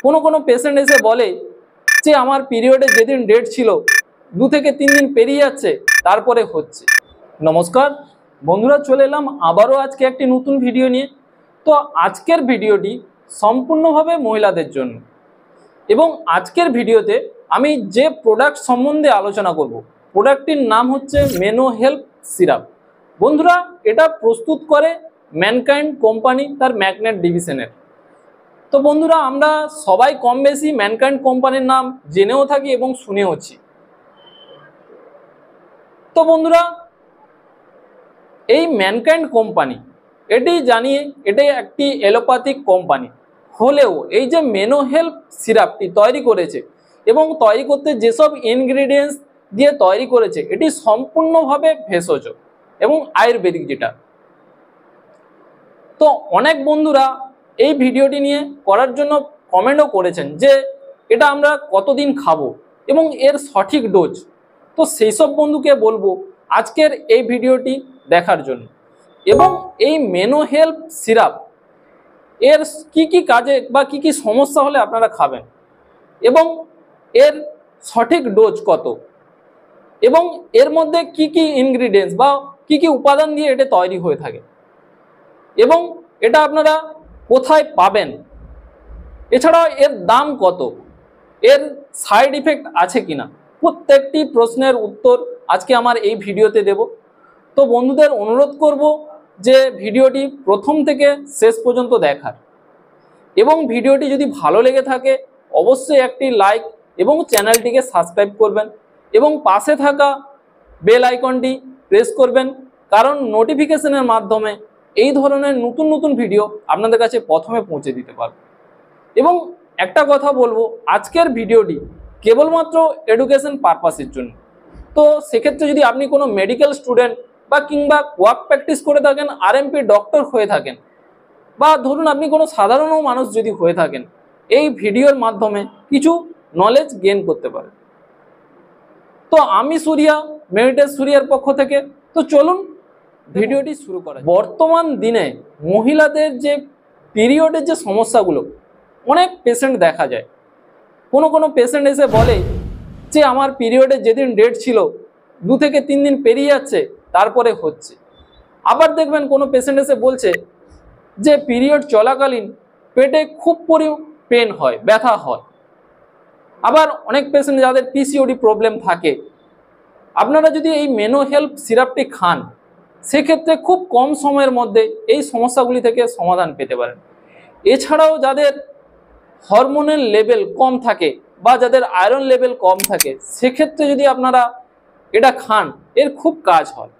কোনো পেশেন্ট এসে বলে যে আমার পিরিয়ডে যেদিন ডেট ছিল 2 থেকে 3 দিন পেরিয়ে যাচ্ছে তারপরে হচ্ছে। নমস্কার বন্ধুরা, চলে এলাম আবারও আজকে একটি নতুন ভিডিও নিয়ে। তো আজকের ভিডিওটি সম্পূর্ণভাবে মহিলাদের জন্য এবং আজকের ভিডিওতে আমি যে প্রোডাক্ট সম্বন্ধে আলোচনা করব, প্রোডাক্টটির নাম হচ্ছে মেনো হেল্প সিরাপ। বন্ধুরা, এটা প্রস্তুত করে ম্যানকাইন্ড কোম্পানি, তার ম্যাগনেট ডিভিশনের। তো বন্ধুরা, আমরা সবাই কম বেশি ম্যানকাইন্ড কোম্পানির নাম জেনেও থাকি এবং শুনেওছি। তো বন্ধুরা, এই ম্যানকাইন্ড কোম্পানি এটি জানিয়ে এটাই একটি এলোপ্যাথিক কোম্পানি হলেও এই যে মেনো হেল্প সিরাপটি তৈরি করেছে এবং তৈরি করতে যেসব ইনগ্রিডিয়েন্টস দিয়ে তৈরি করেছে এটি সম্পূর্ণভাবে ভেষজ এবং আয়ুর্বেদিক। যেটা তো অনেক বন্ধুরা এই ভিডিওটি নিয়ে করার জন্য কমেন্টও করেছেন যে এটা আমরা কতদিন খাবো এবং এর সঠিক ডোজ। তো সেই সব বন্ধুকে বলবো আজকের এই ভিডিওটি দেখার জন্য এবং এই মেনো হেল্প সিরাপ এর কি কাজে বা কি সমস্যা হলে আপনারা খাবেন এবং এর সঠিক ডোজ কত এবং এর মধ্যে কি ইনগ্রিডিয়েন্টস বা কি উপাদান দিয়ে এটা তৈরি হয়ে থাকে এবং এটা আপনারা কোথায় পাবেন, এছাড়াও এর দাম কত, এর সাইড ইফেক্ট আছে কিনা, প্রত্যেকটি প্রশ্নের উত্তর আজকে আমার এই ভিডিওতে দেব। তো বন্ধুদের অনুরোধ করব যে ভিডিওটি প্রথম থেকে শেষ পর্যন্ত দেখার এবং ভিডিওটি যদি ভালো লেগে থাকে অবশ্যই একটি লাইক এবং চ্যানেলটিকে সাবস্ক্রাইব করবেন এবং পাশে থাকা বেল আইকনটি প্রেস করবেন, কারণ নোটিফিকেশনের মাধ্যমে এই ধরনের নতুন নতুন ভিডিও আপনাদের কাছে প্রথমে পৌঁছে দিতে পারবে। এবং একটা কথা বলবো, আজকের ভিডিওটি কেবলমাত্র এডুকেশন পারপাসের জন্য। তো সেক্ষেত্রে যদি আপনি কোনো মেডিকেল স্টুডেন্ট বা কিংবা ওয়ার্ক প্র্যাকটিস করে থাকেন, আরএমপি ডক্টর হয়ে থাকেন, বা ধরুন আপনি কোনো সাধারণ মানুষ যদি হয়ে থাকেন, এই ভিডিওর মাধ্যমে কিছু নলেজ গেইন করতে পারেন। তো আমি সুরিয়া, মেডিটেস সুরিয়ার পক্ষ থেকে। তো চলুন ভিডিওটি শুরু করা। বর্তমান দিনে মহিলাদের যে পিরিয়ডের যে সমস্যাগুলো অনেক পেশেন্ট দেখা যায়। কোনো পেশেন্ট এসে বলে যে আমার পিরিয়ডে যেদিন ডেট ছিল 2 থেকে 3 দিন পেরিয়ে যাচ্ছে তারপরে হচ্ছে। আবার দেখবেন কোনো পেশেন্ট এসে বলছে যে পিরিয়ড চলাকালীন পেটে খুব পেন হয়, ব্যথা হয়। আবার অনেক পেশেন্ট যাদের পিসিওডি প্রবলেম থাকে, আপনারা যদি এই মেনো হেল্প সিরাপটি খান সেক্ষেত্রে খুব কম সময়ের মধ্যে এই সমস্যাগুলি থেকে সমাধান পেতে পারেন। এছাড়াও যাদের হরমোনের লেভেল কম থাকে বা যাদের আয়রন লেভেল কম থাকে সেক্ষেত্রে যদি আপনারা এটা খান এর খুব কাজ হয়।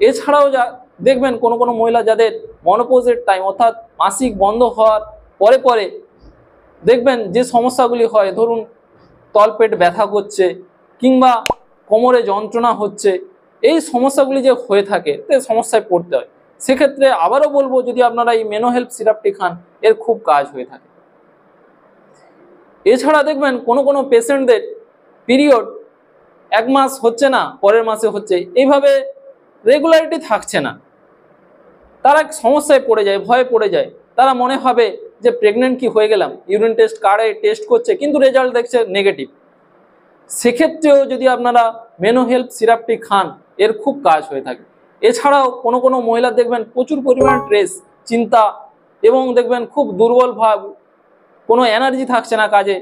এছাড়াও দেখবেন কোনো মহিলা যাদের মনোপজের টাইম অর্থাৎ মাসিক বন্ধ হওয়ার পরে দেখবেন যে সমস্যাগুলি হয়, ধরুন তলপেট ব্যথা করছে কিংবা কোমরে যন্ত্রণা হচ্ছে, এই সমস্যাগুলি যে হয়ে থাকে সমস্যায় পড়তে হয়। সেক্ষেত্রে আবারও বলবো যদি আপনারা এই মেনো হেল্প সিরাপটি খান এর খুব কাজ হয়ে থাকে। এছাড়া দেখবেন কোনো পেশেন্টদের পিরিয়ড 1 মাস হচ্ছে না, পরের মাসে হচ্ছে, এইভাবে রেগুলারিটি থাকছে না। তারা সমস্যায় পড়ে যায়, ভয়ে পড়ে যায়। তারা মনে ভাবে যে প্রেগনেন্ট কি হয়ে গেলাম, ইউরিন টেস্ট কার্ডে টেস্ট করছে কিন্তু রেজাল্ট দেখছে নেগেটিভ। সেক্ষেত্রেও যদি আপনারা মেনো হেল্প সিরাপটি খান এর খুব কাজ হয়ে থাকে। এছাড়াও কোনো মহিলা দেখবেন প্রচুর পরিমাণে স্ট্রেস, চিন্তা এবং দেখবেন খুব দুর্বল ভাব, কোনো এনার্জি থাকছে না কাজে,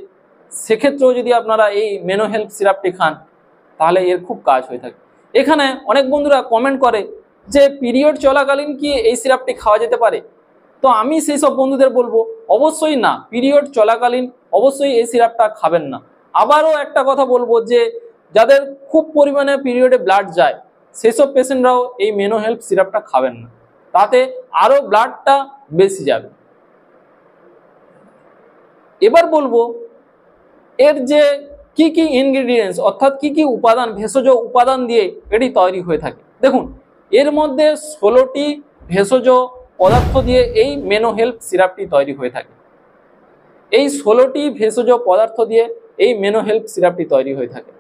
সেক্ষেত্রেও যদি আপনারা এই মেনো হেল্প সিরাপটি খান তাহলে এর খুব কাজ হয়ে থাকে। এখানে অনেক বন্ধুরা কমেন্ট করে যে পিরিয়ড চলাকালীন কি এই সিরাপটি খাওয়া যেতে পারে? তো আমি সেই সব বন্ধুদের বলবো অবশ্যই না, পিরিয়ড চলাকালীন অবশ্যই এই সিরাপটা খাবেন না। আবারও একটা কথা বলবো যে যাদের খুব পরিমাণে পিরিয়ডে ব্লাড যায় সেসব পেশেন্টরাও এই মেনো হেল্প সিরাপটা খাবেন না, তাতে আরও ব্লাডটা বেশি যাবে। এবার বলবো এর যে কি ইনগ্রিডিয়েন্টস অর্থাৎ কি উপাদান, ভেষজ উপাদান দিয়ে এটি তৈরি হয়ে থাকে। দেখুন এর মধ্যে 16টি ভেষজ পদার্থ দিয়ে এই মেনো হেল্প সিরাপটি তৈরি হয়ে থাকে। এই 16টি ভেষজ পদার্থ দিয়ে এই মেনো হেল্প সিরাপটি তৈরি হয়ে থাকে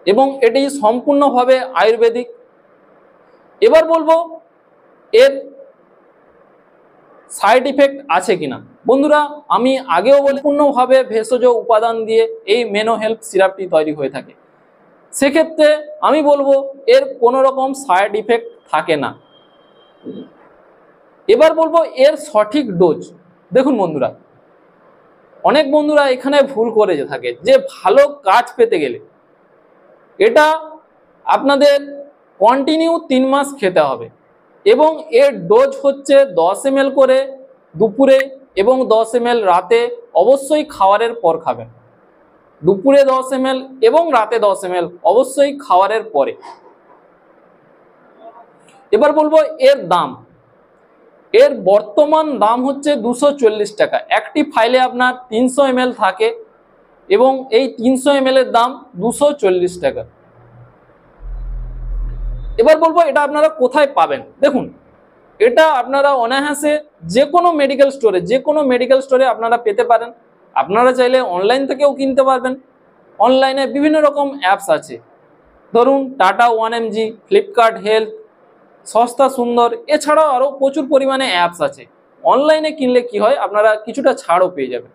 এবং এটি সম্পূর্ণভাবে আয়ুর্বেদিক। এবার বলবো এর সাইড ইফেক্ট আছে কিনা। বন্ধুরা আমি আগেও বলি পূর্ণভাবে ভেষজ উপাদান দিয়ে এই মেনো হেল্প সিরাপটি তৈরি হয়ে থাকে, সেক্ষেত্রে আমি বলবো এর কোনো রকম সাইড ইফেক্ট থাকে না। এবার বলবো এর সঠিক ডোজ। দেখুন বন্ধুরা, অনেক বন্ধুরা এখানে ভুল করে থাকে যে ভালো কাজ পেতে গেলে এটা আপনাদের কন্টিনিউ 3 মাস খেতে হবে এবং এর ডোজ হচ্ছে 10 ml করে দুপুরে এবং 10 ml রাতে, অবশ্যই খাওয়ারের পর খাবেন। দুপুরে 10 ml এবং রাতে 10 ml অবশ্যই খাওয়ারের পরে। এবার বলবো এর দাম। এর বর্তমান দাম হচ্ছে 240 টাকা। একটি ফাইলে আপনার 300 ml থাকে এবং এই 300 ml এর দাম 240 টাকা। এবার বলবো এটা আপনারা কোথায় পাবেন। দেখুন, এটা আপনারা অনায়াসে যে কোনো মেডিকেল স্টোরে আপনারা পেতে পারেন। আপনারা চাইলে অনলাইন থেকেও কিনতে পারবেন। অনলাইনে বিভিন্ন রকম অ্যাপস আছে, ধরুন টাটা 1mg, ফ্লিপকার্ট হেলথ, সস্তা সুন্দর, এছাড়াও আরও প্রচুর পরিমাণে অ্যাপস আছে। অনলাইনে কিনলে কি হয়, আপনারা কিছুটা ছাড়ও পেয়ে যাবেন।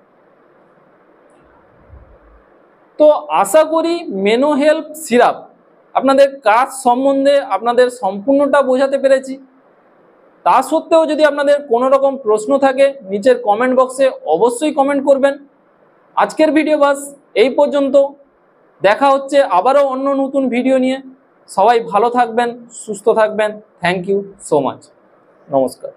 তো আশা করি মেনো হেল্প সিরাপ আপনাদের কাজ সম্বন্ধে আপনাদের সম্পূর্ণটা বোঝাতে পেরেছি। তা সত্ত্বেও যদি আপনাদের কোনো রকম প্রশ্ন থাকে নিচের কমেন্ট বক্সে অবশ্যই কমেন্ট করবেন। আজকের ভিডিও বাস এই পর্যন্ত। দেখা হচ্ছে আবারও অন্য নতুন ভিডিও নিয়ে। সবাই ভালো থাকবেন, সুস্থ থাকবেন। Thank you so much. নমস্কার।